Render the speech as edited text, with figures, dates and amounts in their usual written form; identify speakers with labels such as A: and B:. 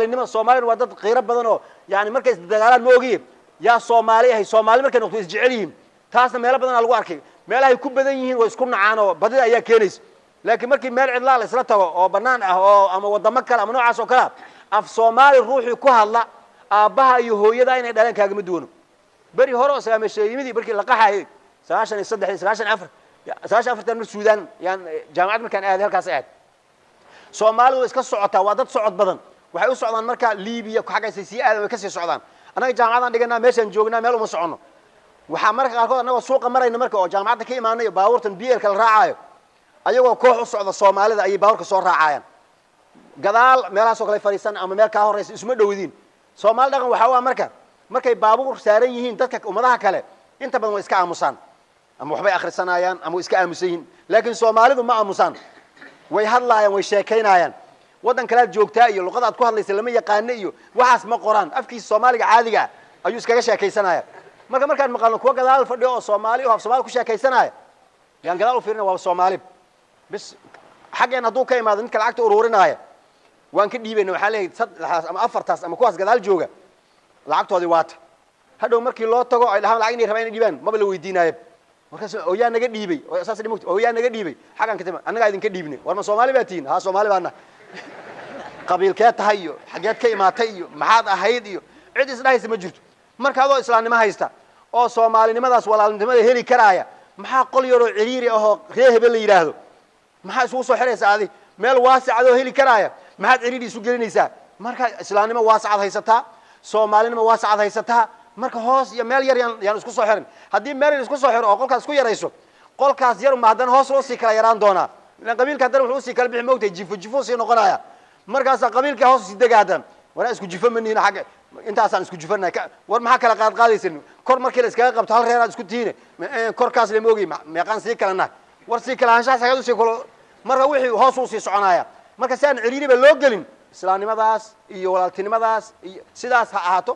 A: إنما الصومالي وادد قيرب بدنه يعني مركز دجالات موجي يا صومالي هي صومالي مركز نقطة إسجعليهم تاسنا ميلا بدنا الجو أركي ميلا يكون بدنيين ويسكون عانوا بدل أيام كنيس لكن مركز ميل عدلا لسلته أو بنان أو أما ودمك أما نوع عسو كلام أف صومالي الروح يكوه الله أبها يهوي ده إن دلنا كأجمد دونه بري هرو سلام الشيء يمدي بركي لقاها هيك ساشن يصدق ساشن أفر ساشن أفر تنمر السودان يعني جامعة مكان هذا كاسعد صومالي وإسكت صعدة وادد صعد بدن waxay u socdaan marka Liibiya ku xagaysa si aad way ka sii socdaan anaga jaamacadan dhiganaa meeshan joognaa meel uma socono waxa marka qaarkood anaga suuqa marayna marka oo jaamacada ka imaanayo baabuurtan BL kala raacayo ayagoo koox u socda Soomaalida ay baabuurka soo raacayaan gadaal meelahaas oo kale fariisan ama meel ka horeysa isma dhowdiin Soomaali dhaqan waxa waa markay baabuur saaran yihiin dadka ummadaha kale inta badan way iska aamusaan ama waxbay akhrisanayaan ama iska aamusayin laakiin Soomaalidu ma aamusaan way hadlaayaan way sheekaynayaan ودن كلا جوجتا iyo luqada aad ku hadlaysa lama yaqaan iyo waxaas ma qoraan afkiisa Soomaaliga caadiga ayuu iskaga sheekaysanaya markaan maqalno kuwa gadaal fadhiyo oo Soomaali oo af Soomaali ku sheekaysanaya yaan gadaal u fiirina waa Soomaali bis xaqeen haduu ka imaado ninka lacagta ururinaya waan ka dhiibayna waxa leeyahay saddex ama afartaas ama kuwaas gadaal jooga lacagtoodii waata hadhow markii loo tago ay dhahaan lacag inay rabaan dhiibaan ma la weydiinayo markaas oo yaa naga dhiibay oo asaas dhimay oo yaa naga dhiibay xaqan ka timo anaga idin ka dhiibnay war ma Soomaali baatiin ha Soomaali baana قبيل كات هايو حاجات كيماتيو محاد أهيديو عد إسرائيل سمجرت مركزو إسلام ما هيستا أو صومالي نمداس ولا نمدا هيري كرايا محا قل يرو عريري أو ريه باللي يراهدو محا سوسو حريص هذه ميل واسع ذو هيري كرايا محاد عريري سجلني سا مركز إسلام ما واسع هيستا صومالي ما واسع هيستا مركز هوس يا ميل يعني اسكو صحيرن هدي ميل اسكو صحير أو قل كاس كو يريسو قل كاس يرو معدن هوس وسي كلا يران دونا لأن قبيل كاتر وحوسي كلا بحموت جيفو سي نقرايا markaas qabiilka hoos si dagaadan wala isku jifamanina xaq intaasaan isku jifanay war maxaa kala qaadaysan kor markii la iskaga qabto hal reer aad isku tiine korkaas la moogi meeqan si kala naag war si kala anshax sagadu si kala marka wixii hoos u sii soconaya marka saan ciriiriba loo gelin islaamnimadaas iyo walaaltinimadaas sidaas ha ahaato